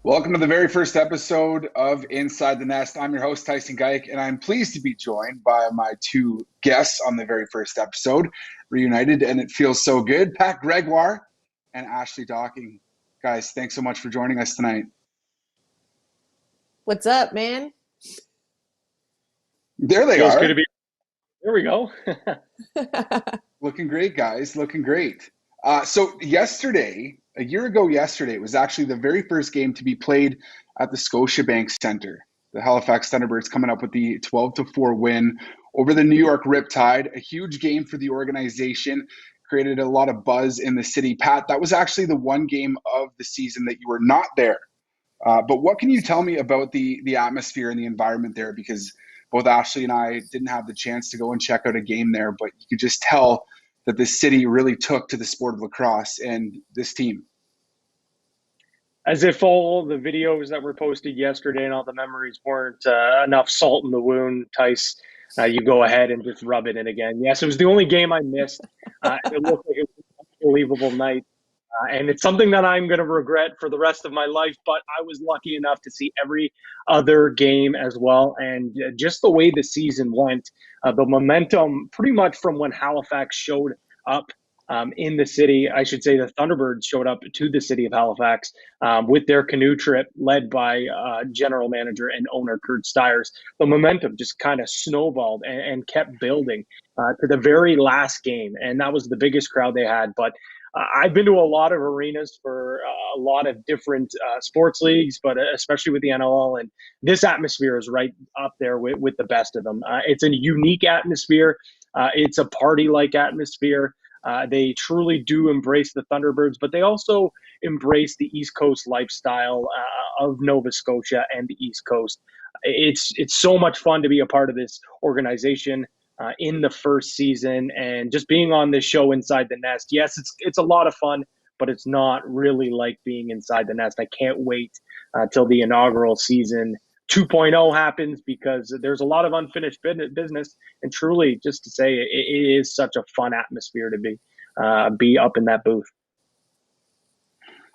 Welcome to the very first episode of Inside the Nest. I'm your host, Tyson Geik, and I'm pleased to be joined by my two guests on the very first episode, reunited, and it feels so good. Pat Gregoire and Ashley Docking. Guys, thanks so much for joining us tonight. What's up, man? There they Feels good to are. be. There we go. Looking great, guys. Looking great. So yesterday, a year ago yesterday, it was actually the very first game to be played at the Scotiabank Center. The Halifax Thunderbirds coming up with the 12-4 win over the New York Riptide. A huge game for the organization. Created a lot of buzz in the city. Pat, that was actually the one game of the season that you were not there. But what can you tell me about the atmosphere and the environment there? Because both Ashley and I didn't have the chance to go and check out a game there, but you could just tell that the city really took to the sport of lacrosse and this team. As if all the videos that were posted yesterday and all the memories weren't enough salt in the wound, Tice, you go ahead and just rub it in again. Yes, it was the only game I missed. It looked like it was an unbelievable night. And it's something that I'm going to regret for the rest of my life, but I was lucky enough to see every other game as well. And just the way the season went, the momentum pretty much from when Halifax showed up in the city, I should say the Thunderbirds showed up to the city of Halifax with their canoe trip led by general manager and owner Kurt Stiers. The momentum just kind of snowballed and kept building to the very last game. And that was the biggest crowd they had. But I've been to a lot of arenas for a lot of different sports leagues, but especially with the NLL. And this atmosphere is right up there with the best of them. It's a unique atmosphere. It's a party-like atmosphere. They truly do embrace the Thunderbirds, but they also embrace the East Coast lifestyle of Nova Scotia and the East Coast. It's so much fun to be a part of this organization in the first season, and just being on this show Inside the Nest. Yes, it's a lot of fun, but it's not really like being inside the nest. I can't wait till the inaugural season 2.0 happens, because there's a lot of unfinished business. And truly, just to say, it is such a fun atmosphere to be up in that booth.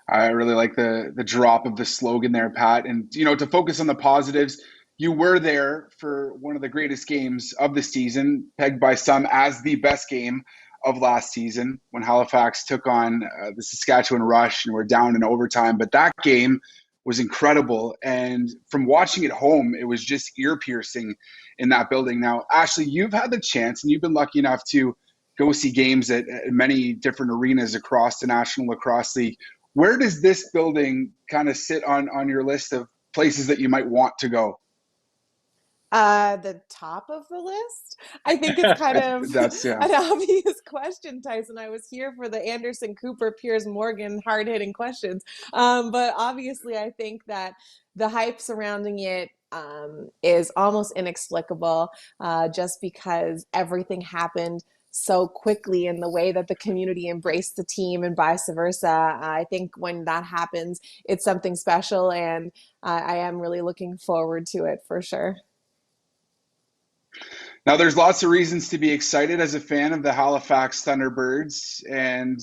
I really like the drop of the slogan there, Pat. And to focus on the positives, you were there for one of the greatest games of the season, pegged by some as the best game of last season, when Halifax took on the Saskatchewan Rush and were down in overtime. But that game was incredible. And from watching it home, it was just ear piercing in that building. Now, Ashley, you've had the chance and you've been lucky enough to go see games at many different arenas across the National Lacrosse League. Where does this building kind of sit on your list of places that you might want to go? The top of the list? I think it's kind of That's yeah. an obvious question, Tyson. I was here for the Anderson Cooper, Piers Morgan hard-hitting questions. But obviously, I think that the hype surrounding it is almost inexplicable, just because everything happened so quickly in the way that the community embraced the team and vice versa. I think when that happens, it's something special, and I am really looking forward to it for sure. Now, there's lots of reasons to be excited as a fan of the Halifax Thunderbirds. And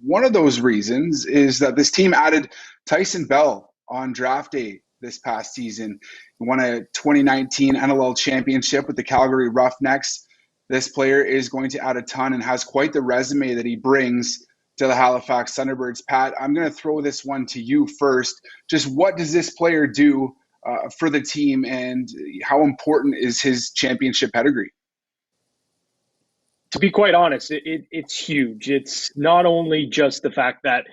one of those reasons is that this team added Tyson Bell on draft day this past season. He won a 2019 NLL championship with the Calgary Roughnecks. This player is going to add a ton and has quite the resume that he brings to the Halifax Thunderbirds. Pat, I'm going to throw this one to you first. Just what does this player do for the team, and how important is his championship pedigree? To be quite honest, it's huge. It's not only just the fact that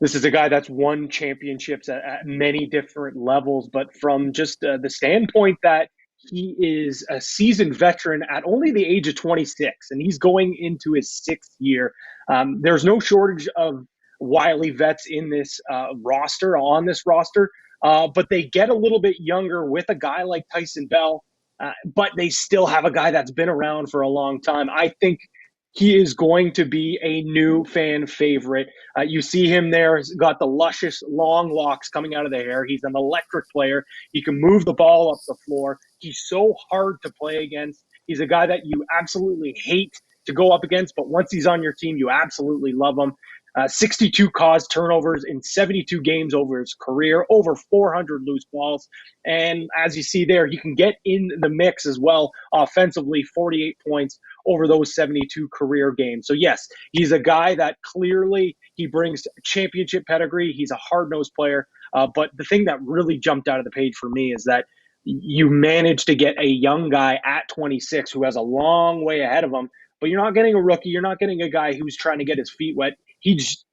this is a guy that's won championships at many different levels, but from just the standpoint that he is a seasoned veteran at only the age of 26, and he's going into his sixth year. There's no shortage of wily vets in this on this roster, but they get a little bit younger with a guy like Tyson Bell, but they still have a guy that's been around for a long time. I think he is going to be a new fan favorite. You see him there, he's got the luscious long locks coming out of the hair. He's an electric player. He can move the ball up the floor. He's so hard to play against. He's a guy that you absolutely hate to go up against, but once he's on your team, you absolutely love him. 62 caused turnovers in 72 games over his career, over 400 loose balls. And as you see there, he can get in the mix as well offensively, 48 points over those 72 career games. So yes, he's a guy that clearly he brings championship pedigree. He's a hard-nosed player. But the thing that really jumped out of the page for me is that you managed to get a young guy at 26 who has a long way ahead of him, but you're not getting a rookie. You're not getting a guy who's trying to get his feet wet. He's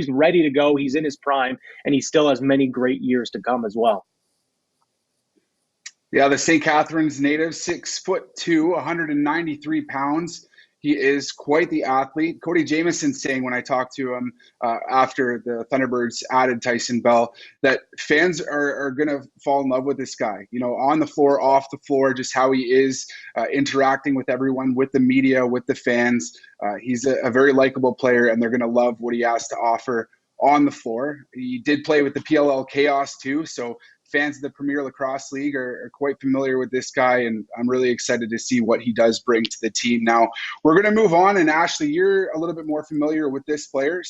ready to go. He's in his prime, and he still has many great years to come as well. Yeah, the St. Catharines native, 6'2", 193 pounds. He is quite the athlete. Cody Jamieson saying when I talked to him after the Thunderbirds added Tyson Bell that fans are going to fall in love with this guy. You know, on the floor, off the floor, just how he is interacting with everyone, with the media, with the fans. He's a very likable player, and they're going to love what he has to offer on the floor. He did play with the PLL Chaos too, so fans of the Premier Lacrosse League are quite familiar with this guy, and I'm really excited to see what he does bring to the team. Now, we're going to move on, and Ashley, you're a little bit more familiar with this player,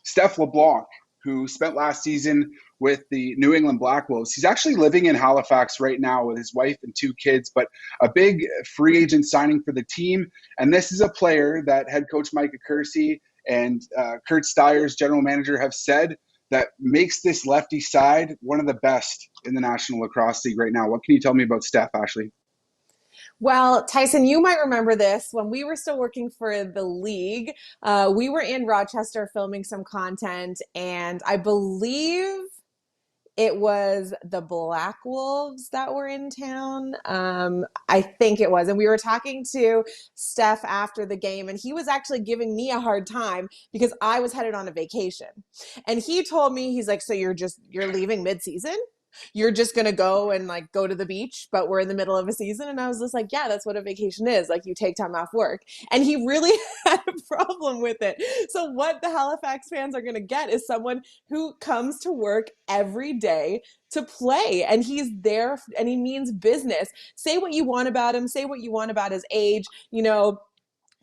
Steph LeBlanc, who spent last season with the New England Black Wolves. He's actually living in Halifax right now with his wife and 2 kids, but a big free agent signing for the team. And this is a player that head coach Micah Kersey and Kurt Steyer's general manager have said that makes this lefty side one of the best in the National Lacrosse League right now. What can you tell me about Steph, Ashley? Well, Tyson, you might remember this. When we were still working for the league, we were in Rochester filming some content, and I believe it was the Black Wolves that were in town. I think it was. And we were talking to Steph after the game, and he was actually giving me a hard time because I was headed on a vacation. And he told me, he's like, so you're leaving mid-season? You're just going to go and like go to the beach, but we're in the middle of a season. And I was just like, yeah, that's what a vacation is. Like, you take time off work. And he really had a problem with it. So what the Halifax fans are going to get is someone who comes to work every day to play, and he's there and he means business. Say what you want about him. Say what you want about his age. You know,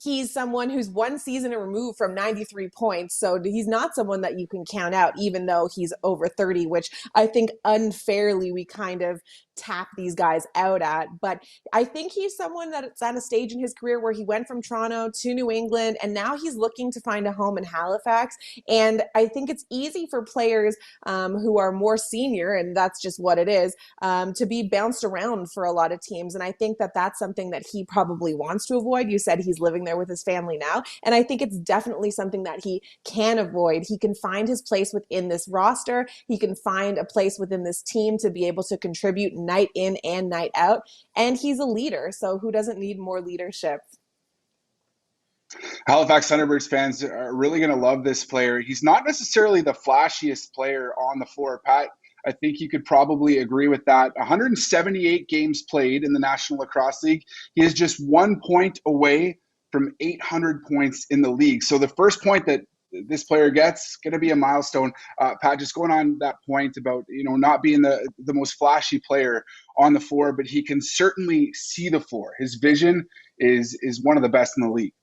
he's someone who's one season removed from 93 points. So he's not someone that you can count out, even though he's over 30, which I think unfairly we kind of tap these guys out at. But I think he's someone that's at a stage in his career where he went from Toronto to New England, and now he's looking to find a home in Halifax. And I think it's easy for players who are more senior, and that's just what it is, to be bounced around for a lot of teams. And I think that that's something that he probably wants to avoid. You said he's living there with his family now, and I think it's definitely something that he can avoid. He can find his place within this roster. He can find a place within this team to be able to contribute night in and night out. And he's a leader, so who doesn't need more leadership? Halifax Thunderbirds fans are really going to love this player. He's not necessarily the flashiest player on the floor, Pat. I think you could probably agree with that. 178 games played in the National Lacrosse League. He is just 1 point away from 800 points in the league. So the first point that this player gets going to be a milestone. Pat, just going on that point about, you know, not being the most flashy player on the floor, but he can certainly see the floor. His vision is one of the best in the league.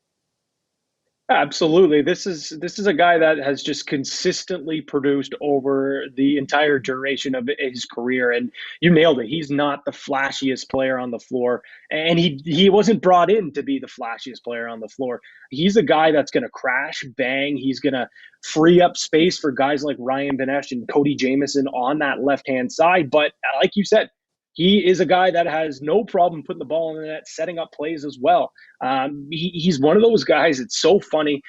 Absolutely. This is a guy that has just consistently produced over the entire duration of his career. And you nailed it. He's not the flashiest player on the floor. And he wasn't brought in to be the flashiest player on the floor. He's a guy that's going to crash, bang. He's going to free up space for guys like Ryan Benesh and Cody Jamieson on that left-hand side. But like you said, he is a guy that has no problem putting the ball in the net, setting up plays as well. He's one of those guys. It's so funny.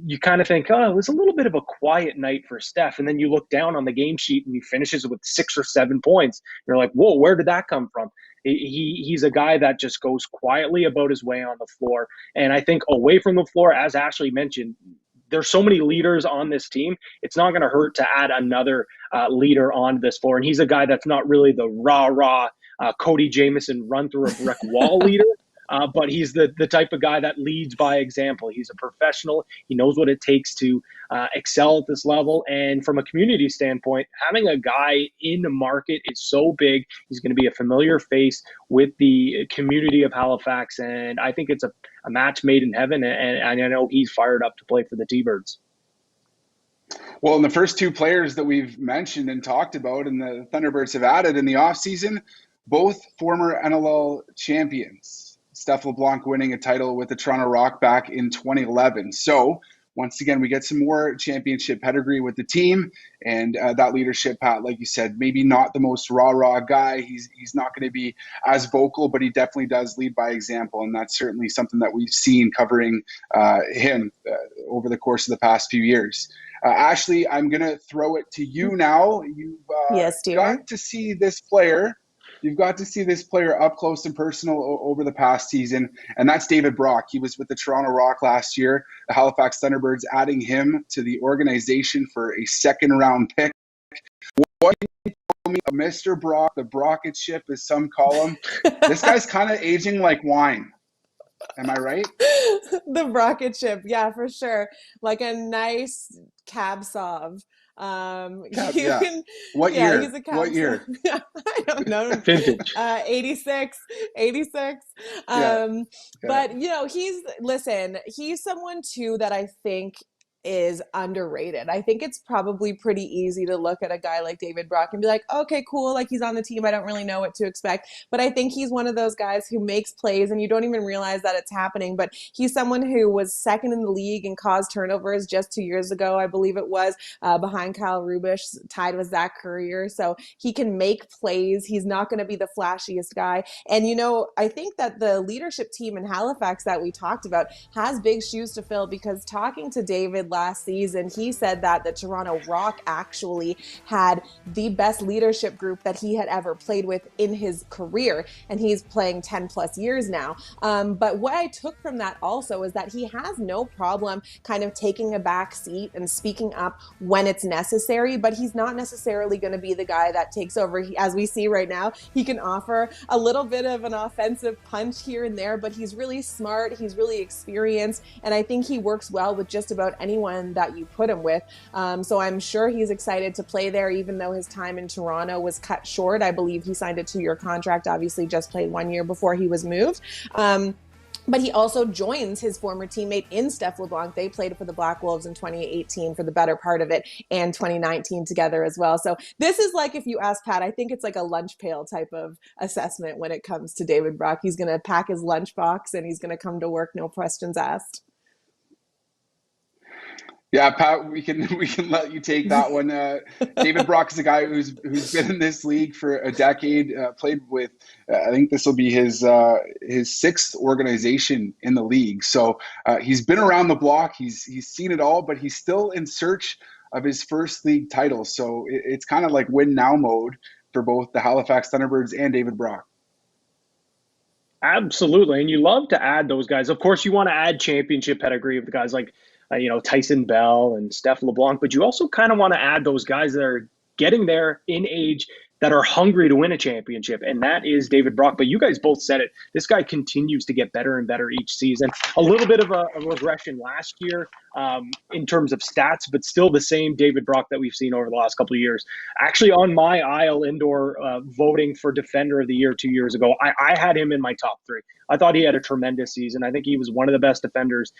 You kind of think, oh, it was a little bit of a quiet night for Steph. And then you look down on the game sheet and he finishes with 6 or 7 points. You're like, whoa, where did that come from? He's a guy that just goes quietly about his way on the floor. And I think away from the floor, as Ashley mentioned, there's so many leaders on this team. It's not going to hurt to add another leader on this floor. And he's a guy that's not really the rah-rah Cody Jamieson run through a brick wall leader, but he's the type of guy that leads by example. He's a professional. He knows what it takes to excel at this level. And from a community standpoint, having a guy in the market is so big. He's going to be a familiar face with the community of Halifax. And I think it's a match made in heaven. And I know he's fired up to play for the T-Birds. Well, and the first two players that we've mentioned and talked about and the Thunderbirds have added in the offseason, both former NLL champions. Steph LeBlanc winning a title with the Toronto Rock back in 2011. So once again, we get some more championship pedigree with the team, and that leadership, Pat, like you said, maybe not the most rah guy. He's not going to be as vocal, but he definitely does lead by example, and that's certainly something that we've seen covering him over the course of the past few years. Ashley, I'm going to throw it to you now. You've Yes, dear. got to see this player. You've got to see this player up close and personal over the past season, and that's David Brock. He was with the Toronto Rock last year. The Halifax Thunderbirds adding him to the organization for a second-round pick. What can you tell me of Mr. Brock, the Brocket ship, as some call him? This guy's kind of aging like wine. Am I right? The rocket ship, yeah, for sure. Like a nice cab sauv. Yeah. What yeah, year? he's a cab What year? sauv. I don't know. Vintage. 86. Yeah. But he's someone too that I think is underrated. I think it's probably pretty easy to look at a guy like David Brock and be like, okay, cool, like he's on the team. I don't really know what to expect. But I think he's one of those guys who makes plays and you don't even realize that it's happening. But he's someone who was second in the league and caused turnovers just 2 years ago, I believe it was, behind Kyle Rubish, tied with Zach Currier. So he can make plays. He's not going to be the flashiest guy. And, I think that the leadership team in Halifax that we talked about has big shoes to fill, because talking to David last season, he said that the Toronto Rock actually had the best leadership group that he had ever played with in his career, and he's playing 10 plus years now. But what I took from that also is that he has no problem kind of taking a back seat and speaking up when it's necessary, but he's not necessarily going to be the guy that takes over. As we see right now, he can offer a little bit of an offensive punch here and there, but he's really smart, he's really experienced, and I think he works well with just about anyone that you put him with. So I'm sure he's excited to play there, even though his time in Toronto was cut short. I believe he signed a 2-year contract, obviously just played 1 year before he was moved. But he also joins his former teammate in Steph LeBlanc. They played for the Black Wolves in 2018 for the better part of it, and 2019 together as well. So this is like, if you ask Pat, I think it's like a lunch pail type of assessment when it comes to David Brock. He's going to pack his lunchbox and he's going to come to work, no questions asked. Yeah, Pat, we can let you take that one. David Brock is a guy who's been in this league for a decade. Played with, I think this will be his sixth organization in the league. So he's been around the block. He's seen it all, but he's still in search of his first league title. So it's kind of like win now mode for both the Halifax Thunderbirds and David Brock. Absolutely, and you love to add those guys. Of course, you want to add championship pedigree of the guys like Tyson Bell and Steph LeBlanc, but you also kind of want to add those guys that are getting there in age, that are hungry to win a championship, and that is David Brock. But you guys both said it. This guy continues to get better and better each season. A little bit of a regression last year in terms of stats, but still the same David Brock that we've seen over the last couple of years. Actually, on my Isle Indoor voting for Defender of the Year 2 years ago, I had him in my top 3. I thought he had a tremendous season. I think he was one of the best defenders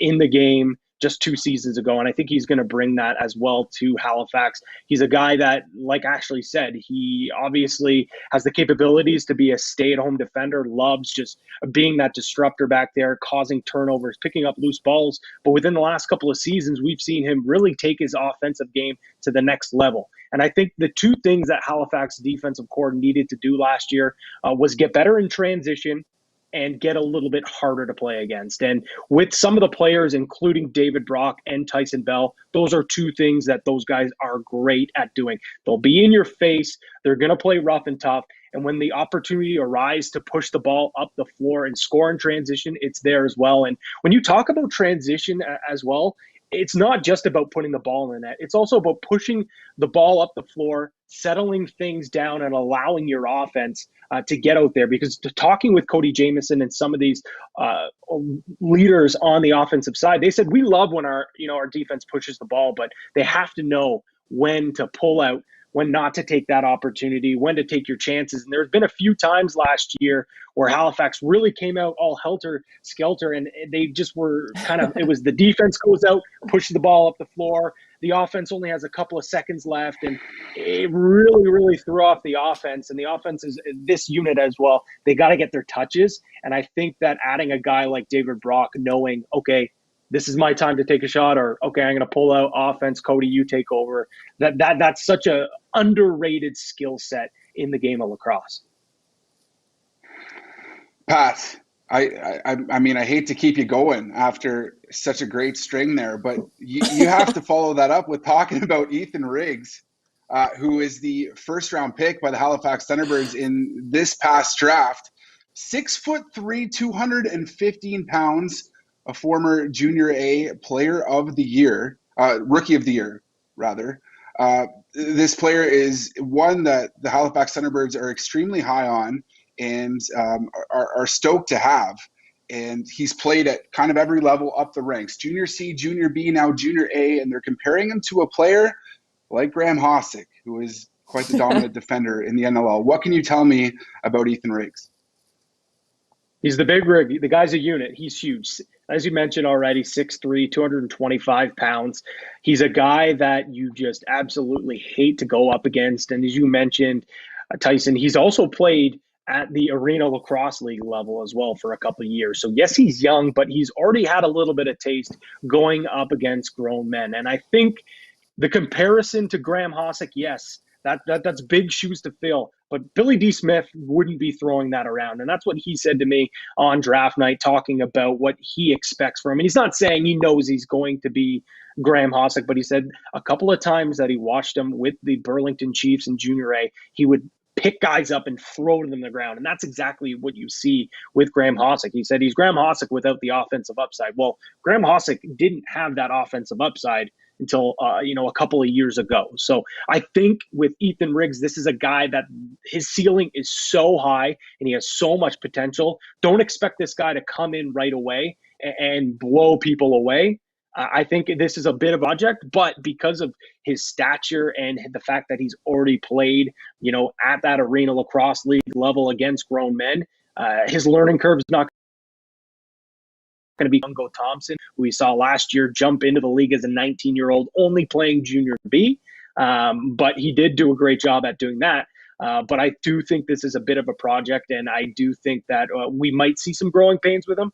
in the game just 2 seasons ago, and I think he's going to bring that as well to Halifax. He's a guy that, like Ashley said, he obviously has the capabilities to be a stay-at-home defender, loves just being that disruptor back there, causing turnovers, picking up loose balls. But within the last couple of seasons, we've seen him really take his offensive game to the next level. And I think the 2 things that Halifax defensive core needed to do last year was get better in transition and get a little bit harder to play against. And with some of the players, including David Brock and Tyson Bell, those are 2 things that those guys are great at doing. They'll be in your face. They're going to play rough and tough. And when the opportunity arises to push the ball up the floor and score in transition, it's there as well. And when you talk about transition as well, it's not just about putting the ball in the net. It's also about pushing the ball up the floor, settling things down, and allowing your offense to get out there. Because talking with Cody Jamieson and some of these leaders on the offensive side, they said, we love when our defense pushes the ball, but they have to know when to pull out, when not to take that opportunity, when to take your chances. And there's been a few times last year where Halifax really came out all helter-skelter, and they just were kind of, it was the defense goes out, pushes the ball up the floor, the offense only has a couple of seconds left, and it really, really threw off the offense. And the offense is this unit as well. They got to get their touches. And I think that adding a guy like David Brock, knowing, okay, this is my time to take a shot, or okay, I'm going to pull out offense, Cody, you take over. That's such a underrated skill set in the game of lacrosse. Pat, I mean, I hate to keep you going after such a great string there, but you have to follow that up with talking about Ethan Riggs, who is the first-round pick by the Halifax Thunderbirds in this past draft. 6'3", 215 pounds, a former Junior A Player of the Year, Rookie of the Year, rather. This player is one that the Halifax Thunderbirds are extremely high on and are stoked to have. And he's played at kind of every level up the ranks, Junior C, Junior B, now Junior A, and they're comparing him to a player like Graham Hossack, who is quite the dominant defender in the NLL. What can you tell me about Ethan Riggs? He's the big rig. The guy's a unit. He's huge. As you mentioned already, 6'3", 225 pounds. He's a guy that you just absolutely hate to go up against. And as you mentioned, Tyson, he's also played at the Arena Lacrosse League level as well for a couple of years. So yes, he's young, but he's already had a little bit of taste going up against grown men. And I think the comparison to Graham Hossack, yes, that's big shoes to fill. But Billy D. Smith wouldn't be throwing that around. And that's what he said to me on draft night, talking about what he expects from him. And he's not saying he knows he's going to be Graham Hossack, but he said a couple of times that he watched him with the Burlington Chiefs in Junior A, he would pick guys up and throw them to the ground. And that's exactly what you see with Graham Hossack. He said he's Graham Hossack without the offensive upside. Well, Graham Hossack didn't have that offensive upside until a couple of years ago. So I think with Ethan Riggs, this is a guy that his ceiling is so high and he has so much potential. Don't expect this guy to come in right away and blow people away. I think this is a bit of a project, but because of his stature and the fact that he's already played, at that Arena Lacrosse League level against grown men, his learning curve is not going to be Ungo Thompson, who we saw last year jump into the league as a 19-year-old, only playing Junior B. But he did do a great job at doing that. But I do think this is a bit of a project, and I do think that we might see some growing pains with him.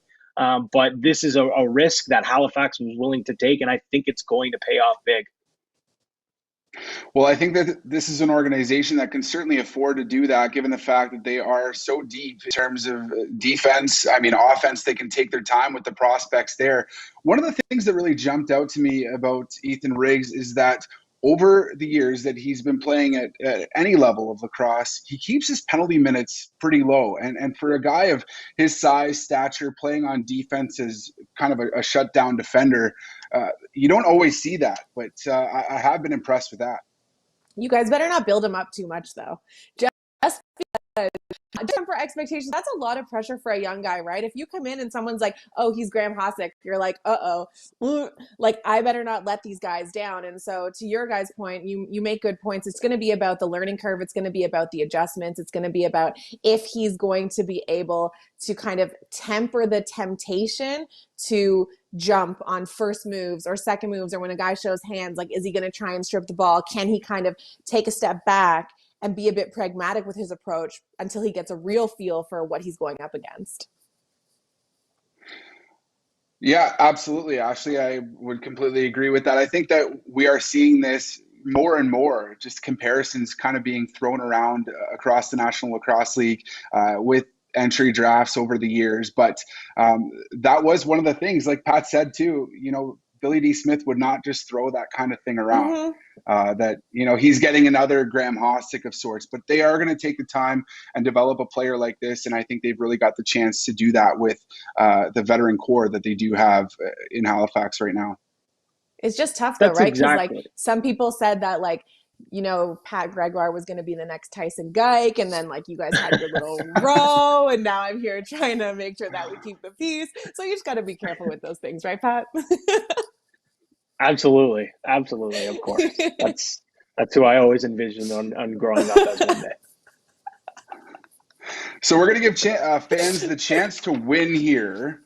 But this is a risk that Halifax was willing to take, and I think it's going to pay off big. Well, I think that this is an organization that can certainly afford to do that, given the fact that they are so deep in terms of defense. I mean, offense, they can take their time with the prospects there. One of the things that really jumped out to me about Ethan Riggs is that over the years that he's been playing at any level of lacrosse, he keeps his penalty minutes pretty low. And for a guy of his size, stature, playing on defense as kind of a shutdown defender, you don't always see that. But I have been impressed with that. You guys better not build him up too much, though. Just because temper expectations, that's a lot of pressure for a young guy, right? If you come in and someone's like, oh, he's Graham Hossack, you're like, like, I better not let these guys down. And so to your guys' point, you make good points. It's going to be about the learning curve. It's going to be about the adjustments. It's going to be about if he's going to be able to kind of temper the temptation to jump on first moves or second moves, or when a guy shows hands, like, is he going to try and strip the ball? Can he kind of take a step back and be a bit pragmatic with his approach until he gets a real feel for what he's going up against? Yeah, absolutely. Ashley, I would completely agree with that. I think that we are seeing this more and more, just comparisons kind of being thrown around across the National Lacrosse League with entry drafts over the years. But that was one of the things, like Pat said too, Billy D. Smith would not just throw that kind of thing around. Mm-hmm. That he's getting another Graham Hossack of sorts, but they are going to take the time and develop a player like this, and I think they've really got the chance to do that with the veteran core that they do have in Halifax right now. It's just tough, though, right? Because exactly. like some people said that Pat Gregoire was going to be the next Tyson Geik, and then like you guys had your little row, and now I'm here trying to make sure that we keep the peace. So you just got to be careful with those things, right, Pat? Absolutely, of course. That's who I always envisioned on growing up as one day. So we're going to give fans the chance to win here.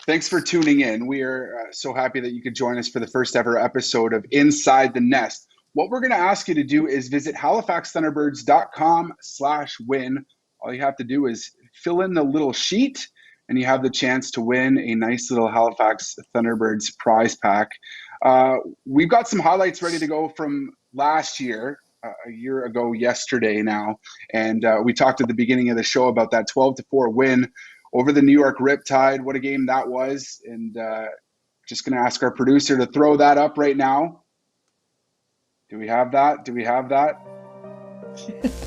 Thanks for tuning in. We are so happy that you could join us for the first ever episode of Inside the Nest. What we're going to ask you to do is visit halifaxthunderbirds.com/win. All you have to do is fill in the little sheet, and you have the chance to win a nice little Halifax Thunderbirds prize pack. We've got some highlights ready to go from last year, a year ago yesterday now. And we talked at the beginning of the show about that 12-4 win over the New York Riptide. What a game that was. And just going to ask our producer to throw that up right now. Do we have that? Do we have that?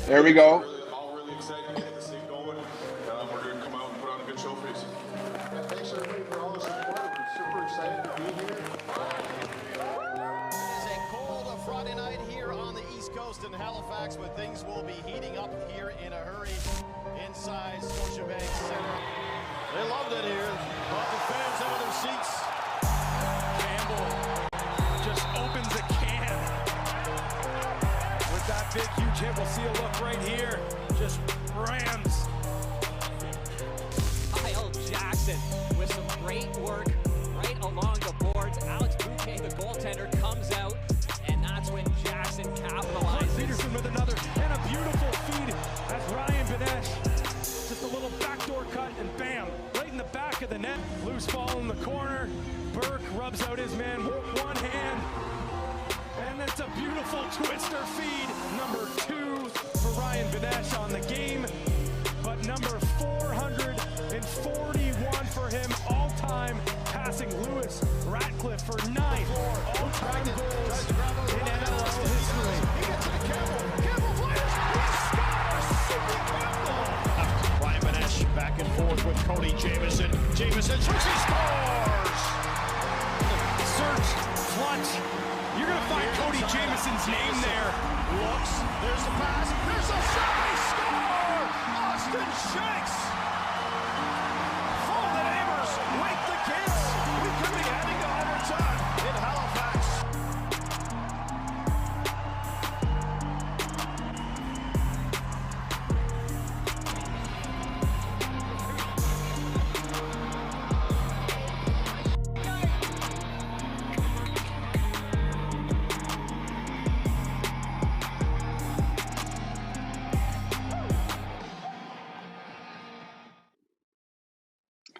There we go. All really excited to get this thing going. We're going to come out and put on a good show for you. Thanks everybody for all the support. We're super excited to be here. It is a cold Friday night here on the East Coast in Halifax, but things will be heating up here in a hurry inside Scotiabank Center. They loved it here. Brought the fans out of their seats. Campbell just opens a can. With that big, huge hit, we'll see a look right here. Just rams. Kyle Jackson with some great work right along the boards. Alex Bouquet, the goaltender, comes out, and that's when Jackson capitalizes. Peterson with another, and a beautiful feed as Ryan Benesh. Just a little backdoor cut, and bam, right in the back of the net. Loose ball in the corner. Burke rubs out his man with one hand. And it's a beautiful twister feed. Number 2 for Ryan Benesh on the game. But number 441 for him all-time, passing Lewis Ratcliffe for 9 all-time goals in NLL history. He gets to the Campbell fires, he scores! Sidney Campbell! Ryan Benesh back and forth with Cody Jamieson. Jamieson shoots, he scores! Search, clutch. You're going to find Cody Jamieson's name there. Looks, there's the pass, there's a shot, he score! Austin Shanks! Fold the neighbors, wake the kids. We could be heading to overtime in Halifax.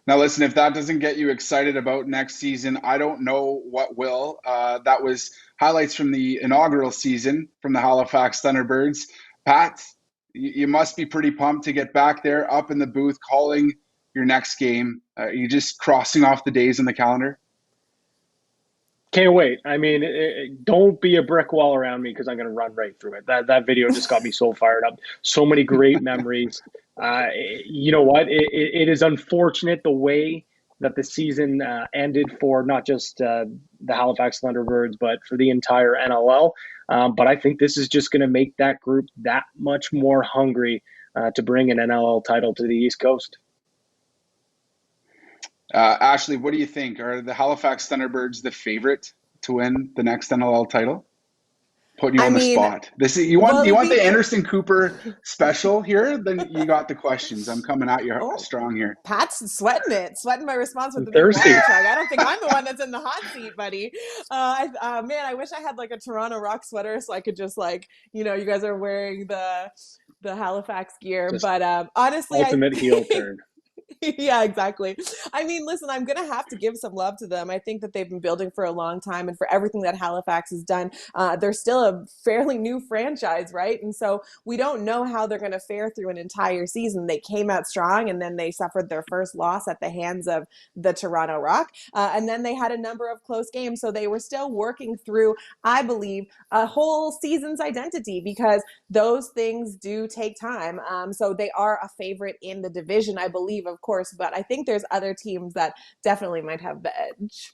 Now, listen, if that doesn't get you excited about next season, I don't know what will. That was highlights from the inaugural season from the Halifax Thunderbirds. Pat, you must be pretty pumped to get back there, up in the booth, calling your next game. You just crossing off the days on the calendar? Can't wait. I mean, don't be a brick wall around me because I'm going to run right through it. That video just got me so fired up. So many great memories. You know what? It is unfortunate the way that the season ended for not just the Halifax Thunderbirds, but for the entire NLL. But I think this is just going to make that group that much more hungry to bring an NLL title to the East Coast. Ashley, what do you think? Are the Halifax Thunderbirds the favorite to win the next NLL title? Putting you on the spot. You want the Anderson Cooper special here? Then you got the questions. I'm coming at you strong here. Pat's sweating my response with the big water truck. I don't think I'm the one that's in the hot seat, buddy. Man, I wish I had like a Toronto Rock sweater so I could just you guys are wearing the Halifax gear. Just but honestly, ultimate heel turn. Yeah, exactly. I mean, listen, I'm going to have to give some love to them. I think that they've been building for a long time, and for everything that Halifax has done, they're still a fairly new franchise, right? And so we don't know how they're going to fare through an entire season. They came out strong, and then they suffered their first loss at the hands of the Toronto Rock, and then they had a number of close games. So they were still working through, I believe, a whole season's identity, because those things do take time. So they are a favorite in the division, I believe, of course, but I think there's other teams that definitely might have the edge.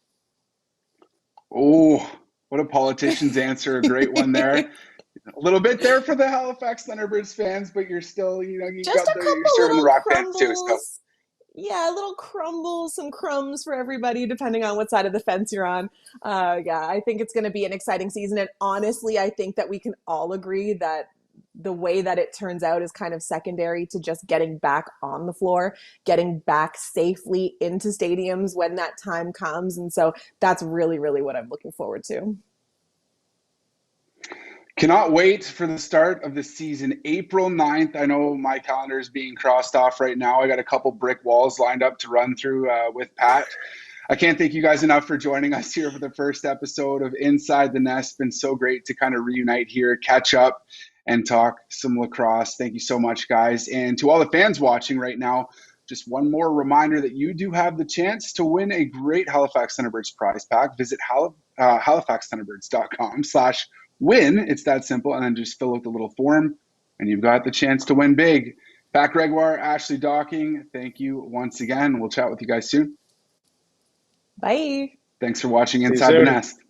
Oh, what a politician's answer. A great one there. A little bit there for the Halifax Thunderbirds fans, but you're still, you're serving the Rock fans too. So. Yeah, a little crumble, some crumbs for everybody, depending on what side of the fence you're on. Yeah, I think it's going to be an exciting season. And honestly, I think that we can all agree that the way that it turns out is kind of secondary to just getting back on the floor, getting back safely into stadiums when that time comes. And so that's really, really what I'm looking forward to. Cannot wait for the start of the season. April 9th. I know my calendar is being crossed off right now. I got a couple brick walls lined up to run through with Pat. I can't thank you guys enough for joining us here for the first episode of Inside the Nest. It's been so great to kind of reunite here, catch up, and talk some lacrosse. Thank you so much, guys. And to all the fans watching right now, just one more reminder that you do have the chance to win a great Halifax Thunderbirds prize pack. Visit halifaxthunderbirds.com/win. It's that simple. And then just fill out the little form, and you've got the chance to win big. Pat Gregoire, Ashley Docking, thank you once again. We'll chat with you guys soon. Bye. Thanks for watching See you Inside the soon. Nest.